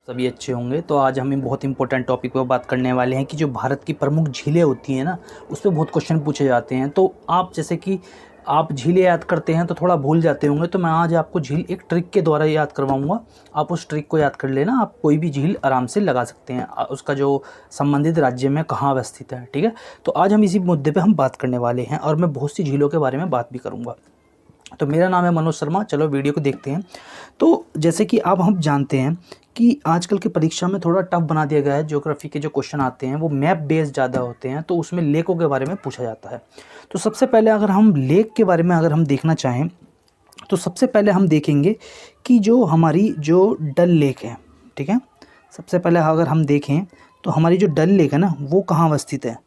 सभी अच्छे होंगे। तो आज हम बहुत इंपॉर्टेंट टॉपिक पर बात करने वाले हैं कि जो भारत की प्रमुख झीलें होती हैं ना, उस पर बहुत क्वेश्चन पूछे जाते हैं। तो आप जैसे कि आप झीलें याद करते हैं तो थोड़ा भूल जाते होंगे, तो मैं आज आपको झील एक ट्रिक के द्वारा याद करवाऊंगा। आप उस ट्रिक को याद कर लेना, आप कोई भी झील आराम से लगा सकते हैं, उसका जो संबंधित राज्य में कहाँ अवस्थित है। ठीक है, तो आज हम इसी मुद्दे पर हम बात करने वाले हैं और मैं बहुत सी झीलों के बारे में बात भी करूँगा। तो मेरा नाम है मनोज शर्मा। चलो वीडियो को देखते हैं। तो जैसे कि अब हम जानते हैं कि आजकल की परीक्षा में थोड़ा टफ बना दिया गया है। ज्योग्राफी के जो क्वेश्चन आते हैं वो मैप बेस्ड ज़्यादा होते हैं, तो उसमें लेकों के बारे में पूछा जाता है। तो सबसे पहले अगर हम लेक के बारे में अगर हम देखना चाहें तो सबसे पहले हम देखेंगे कि जो हमारी जो डल लेक है, ठीक है, सबसे पहले अगर हम देखें तो हमारी जो डल लेक है ना, वो कहाँ अवस्थित है,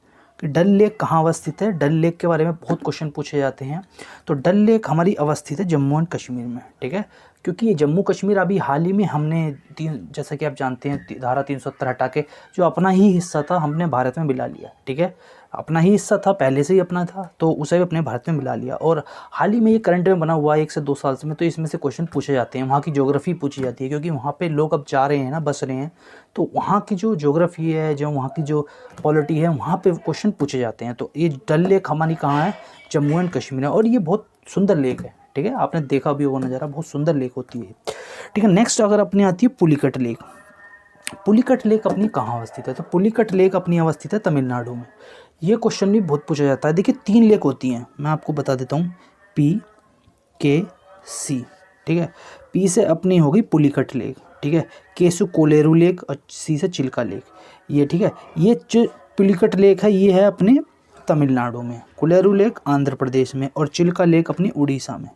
कि डल लेक कहाँ अवस्थित है। डल लेक के बारे में बहुत क्वेश्चन पूछे जाते हैं। तो डल लेक हमारी अवस्थित है जम्मू एंड कश्मीर में, ठीक है, क्योंकि ये जम्मू कश्मीर अभी हाल ही में हमने जैसा कि आप जानते हैं धारा 370 हटा के जो अपना ही हिस्सा था हमने भारत में मिला लिया। ठीक है, अपना ही हिस्सा था, पहले से ही अपना था, तो उसे भी अपने भारत में मिला लिया। और हाल ही में ये करंट में बना हुआ है 1 से 2 साल से में, तो इसमें से क्वेश्चन पूछे जाते हैं। वहाँ की ज्योग्राफी पूछी जाती है क्योंकि वहाँ पे लोग अब जा रहे हैं ना, बस रहे हैं, तो वहाँ की जो ज्योग्राफी है, जो वहाँ की जो पॉलिटी है, वहाँ पे क्वेश्चन पूछे जाते हैं। तो ये डल लेक हमारी कहाँ है, जम्मू एंड कश्मीर है, और ये बहुत सुंदर लेक है। ठीक है, आपने देखा भी होगा नज़ारा, बहुत सुंदर लेक होती है। ठीक है, नेक्स्ट अगर अपनी आती है पुलिकट लेक। पुलिकट लेक अपनी कहाँ अवस्थित है, तो पुलिकट लेक अपनी अवस्थित है तमिलनाडु में। ये क्वेश्चन भी बहुत पूछा जाता है। देखिए 3 लेक होती हैं, मैं आपको बता देता हूँ, पी के सी। ठीक है, पी से अपनी होगी पुलिकट लेक, ठीक है, के से कोलेरू लेक और सी से चिल्का लेक। ये ठीक है, ये जो पुलिकट लेक है ये है अपने तमिलनाडु में, कोलेरू लेक आंध्र प्रदेश में और चिल्का लेक अपनी उड़ीसा में।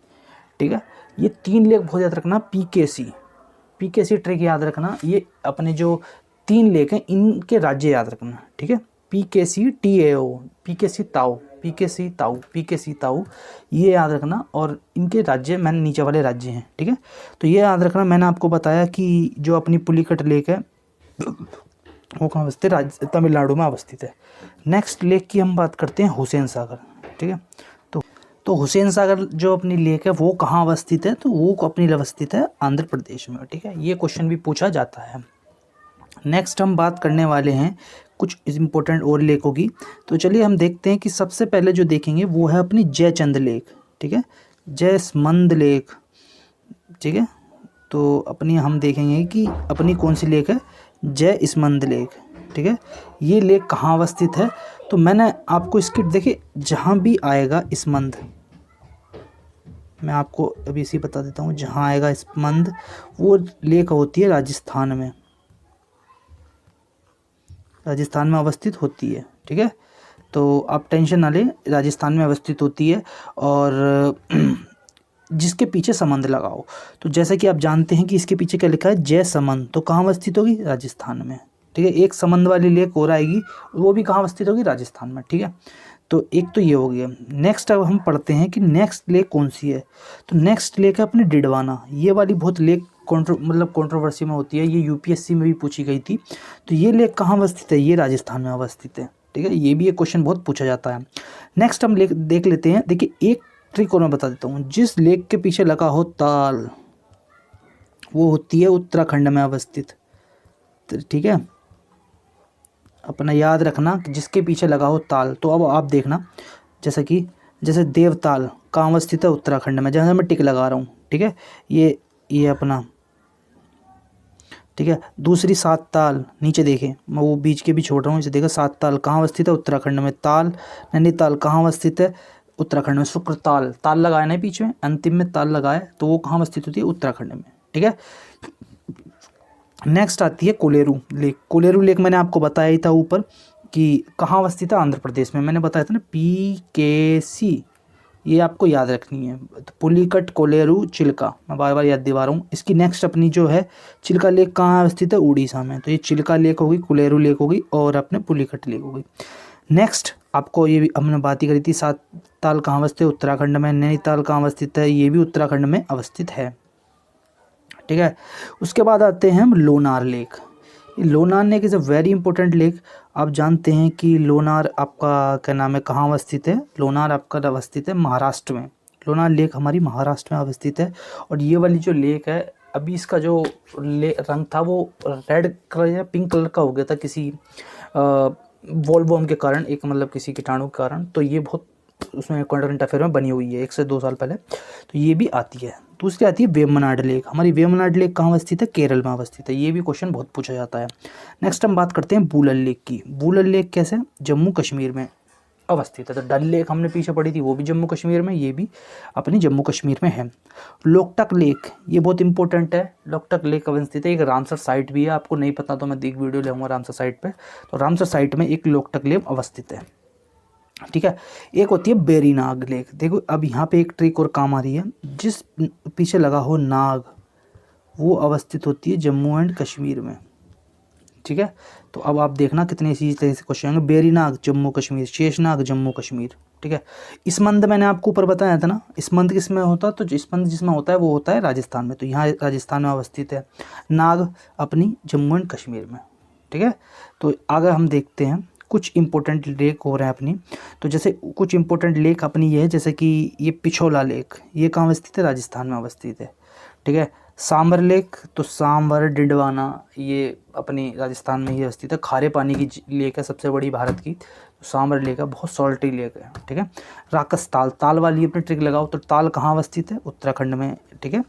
ठीक है, ये 3 लेक बहुत याद रखना। पी के सी ट्रिक याद रखना। ये अपने जो 3 लेक हैं इनके राज्य याद रखना। ठीक है, पी के C T A O, P के सी ताऊ, पी के सी ताऊ, पी के सी ताऊ, ये याद रखना। और इनके राज्य मैंने नीचे वाले राज्य हैं। ठीक है, तो ये याद रखना। मैंने आपको बताया कि जो अपनी पुलिकट लेक है वो कहाँ अवस्थित है, तमिलनाडु में अवस्थित है। नेक्स्ट लेक की हम बात करते हैं हुसैन सागर। ठीक है, तो हुसैन सागर जो अपनी लेक है वो कहाँ अवस्थित है, तो वो अपनी अवस्थित है आंध्र प्रदेश में। ठीक है, ये क्वेश्चन भी पूछा जाता है। नेक्स्ट हम बात करने वाले हैं कुछ इम्पोर्टेंट और लेकों की। तो चलिए हम देखते हैं कि सबसे पहले जो देखेंगे वो है अपनी जयचंद लेक। ठीक है, जयसमंद लेक। ठीक है, तो अपनी हम देखेंगे कि अपनी कौन सी लेक है, जयसमंद लेक। ठीक है, ये लेक कहाँ अवस्थित है, तो मैंने आपको इसकी देखिए जहाँ भी आएगा स्मंद, मैं आपको अभी इसी बता देता हूँ, जहाँ आएगा स्मंद वो लेक होती है राजस्थान में, राजस्थान में अवस्थित होती है। ठीक है, तो आप टेंशन ना लें, राजस्थान में अवस्थित होती है। और जिसके पीछे समंद लगाओ, तो जैसा कि आप जानते हैं कि इसके पीछे क्या लिखा है, जय समंद, तो कहाँ अवस्थित होगी, राजस्थान में। ठीक है, एक समंद वाली लेक और आएगी, वो भी कहाँ अवस्थित होगी, राजस्थान में। ठीक है, तो एक तो ये हो गया। नेक्स्ट अब हम पढ़ते हैं कि नेक्स्ट लेक कौन सी है, तो नेक्स्ट लेक है अपनी डिडवाना। ये वाली बहुत लेक कंट्रोवर्सी में होती है, ये यूपीएससी में भी पूछी गई थी। तो ये लेक कहाँ अवस्थित है, ये राजस्थान में अवस्थित है। ठीक है, ये भी एक क्वेश्चन बहुत पूछा जाता है। नेक्स्ट हम लेक देख लेते हैं। देखिए एक ट्रिक और मैं बता देता हूँ, जिस लेक के पीछे लगा हो ताल वो होती है उत्तराखंड में अवस्थित। ठीक है, अपना याद रखना कि जिसके पीछे लगा हो ताल। तो अब आप देखना, जैसे देवताल कहाँ अवस्थित है, उत्तराखंड में, जहाँ मैं टिक लगा रहा हूँ। ठीक है, ये अपना, ठीक है, दूसरी सात ताल नीचे देखें, मैं वो बीच के भी छोड़ रहा हूँ, इसे देखा, सात ताल कहाँ अवस्थित है, उत्तराखंड में। ताल नैनीताल कहाँ अवस्थित है, उत्तराखंड में। शुक्रताल, ताल लगाया ना बीच में, अंतिम में ताल लगाए, तो वो कहाँ अवस्थित होती है, उत्तराखंड में। ठीक है, नेक्स्ट आती है कोलेरू लेक। कोलेरू लेक मैंने आपको बताया ही था ऊपर कि कहाँ अवस्थित है, आंध्र प्रदेश में। मैंने बताया था ना, पी के सी, ये आपको याद रखनी है। तो पुलिकट कोलेरू चिल्का, मैं बार बार याद दिला रहा हूँ। इसकी नेक्स्ट अपनी जो है चिल्का लेक कहाँ अवस्थित है, उड़ीसा में। तो ये चिल्का लेक होगी, कोलेरू लेक होगी और अपने पुलिकट लेक होगी। नेक्स्ट आपको ये भी हमने बात ही करी थी, सात ताल कहाँ अवस्थित है, उत्तराखंड में। नैनीताल कहाँ अवस्थित है, ये भी उत्तराखंड में अवस्थित है। ठीक है, उसके बाद आते हैं हम Lonar lake. Lonar lake is a very important lake. आप जानते हैं कि लोनार आपका क्या नाम है, कहाँ अवस्थित है, लोनार आपका अवस्थित है महाराष्ट्र में। लोनार लेक हमारी महाराष्ट्र में अवस्थित है। और ये वाली जो लेक है अभी इसका जो रंग था वो रेड कलर या पिंक कलर का हो गया था किसी वॉल्वॉर्म के कारण, एक मतलब किसी कीटाणु के कारण। तो ये बहुत उसमें करंट अफेयर में बनी हुई है 1 से 2 साल पहले, तो ये भी आती है। दूसरी आती है वेम्बनाड लेक। हमारी वेम्बनाड लेक कहाँ अवस्थित है? केरल में अवस्थित है। ये भी क्वेश्चन बहुत पूछा जाता है। नेक्स्ट हम बात करते हैं बूलर लेक की। बूलर लेक कैसे? जम्मू कश्मीर में अवस्थित है। तो डल लेक हमने पीछे पढ़ी थी, वो भी जम्मू कश्मीर में, ये भी अपनी जम्मू कश्मीर में है। लोकटक लेक, ये बहुत इंपॉर्टेंट है। लोकटक लेक अवस्थित है, एक रामसर साइट भी है। आपको नहीं पता तो मैं एक वीडियो ले आऊँगा रामसर साइट पे। तो रामसर साइट में एक लोकटक लेक अवस्थित है, ठीक है। एक होती है बेरीनाग लेक। देखो अब यहाँ पे एक ट्रिक और काम आ रही है, जिस पीछे लगा हो नाग वो अवस्थित होती है जम्मू एंड कश्मीर में, ठीक है। तो अब आप देखना कितने इसी तरह से क्वेश्चन होंगे। बेरीनाग जम्मू कश्मीर, शेषनाग जम्मू कश्मीर, ठीक है। स्मंद मैंने आपको ऊपर बताया था ना, स्मंद किसमें होता है? तो स्मंद जिसमें होता है वो होता है राजस्थान में, तो यहाँ राजस्थान में अवस्थित है। नाग अपनी जम्मू एंड कश्मीर में, ठीक है। तो आगे हम देखते हैं कुछ इंपॉर्टेंट लेक हो रहे हैं अपनी। तो जैसे कुछ इंपॉर्टेंट लेक अपनी ये है, जैसे कि ये पिछोला लेक, ये कहाँ अवस्थित है? राजस्थान में अवस्थित है, ठीक है। सांबर लेक, तो सांबर डिंडवाना ये अपनी राजस्थान में ही अवस्थित है। खारे पानी की लेक है, सबसे बड़ी भारत की। तो सांबर लेक है, बहुत सॉल्टी लेक है, ठीक है। राकस ताल, ताल वाली अपनी ट्रिक लगाओ। तो ताल कहाँ अवस्थित है? उत्तराखंड में, ठीक है।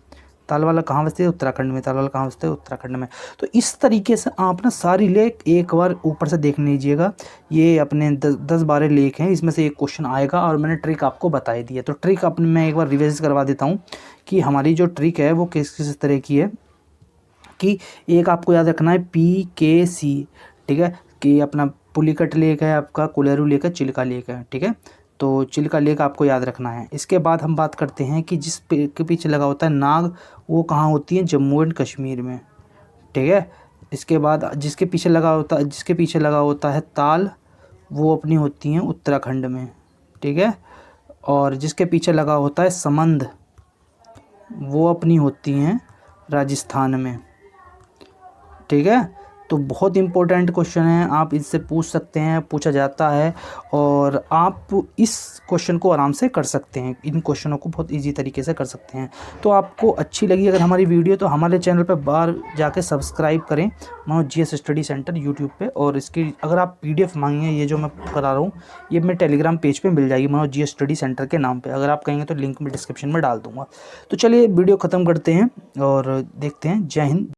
ताल वाला कहाँ अवस्थित है? उत्तराखंड में। ताल वाला कहाँ अवस्थित है? उत्तराखंड में। तो इस तरीके से आप ना सारी लेक एक बार ऊपर से देख लीजिएगा। ये अपने 10-12 लेक हैं, इसमें से एक क्वेश्चन आएगा और मैंने ट्रिक आपको बताई दी है। तो ट्रिक अपने मैं एक बार रिवाइज करवा देता हूँ कि हमारी जो ट्रिक है वो किस किस तरह की है। कि एक आपको याद रखना है PKC, ठीक है। कि अपना पुलिकट लेक है, आपका कोलेरू लेक है, चिल्का लेक है, ठीक है। तो चिल्का लेक आपको याद रखना है। इसके बाद हम बात करते हैं कि जिस के पीछे लगा होता है नाग, वो कहाँ होती है? जम्मू एंड कश्मीर में, ठीक है। इसके बाद जिसके पीछे लगा होता है ताल, वो अपनी होती हैं उत्तराखंड में, ठीक है। और जिसके पीछे लगा होता है समंद, वो अपनी होती हैं राजस्थान में, ठीक है। तो बहुत इंपॉर्टेंट क्वेश्चन है, आप इससे पूछ सकते हैं, पूछा जाता है, और आप इस क्वेश्चन को आराम से कर सकते हैं। इन क्वेश्चनों को बहुत इजी तरीके से कर सकते हैं। तो आपको अच्छी लगी अगर हमारी वीडियो, तो हमारे चैनल पर बाहर जाके सब्सक्राइब करें, Manoj GS study centre YouTube पे। और इसकी अगर आप PDF मांगेंगे, ये जो मैं करा रहा हूँ, ये मेरे टेलीग्राम पेज पे मिल जाएगी मनोज GS स्टडी सेंटर के नाम पे। अगर आप कहेंगे तो लिंक मैं डिस्क्रिप्शन में डाल दूँगा। तो चलिए वीडियो ख़त्म करते हैं और देखते हैं। जय हिंद।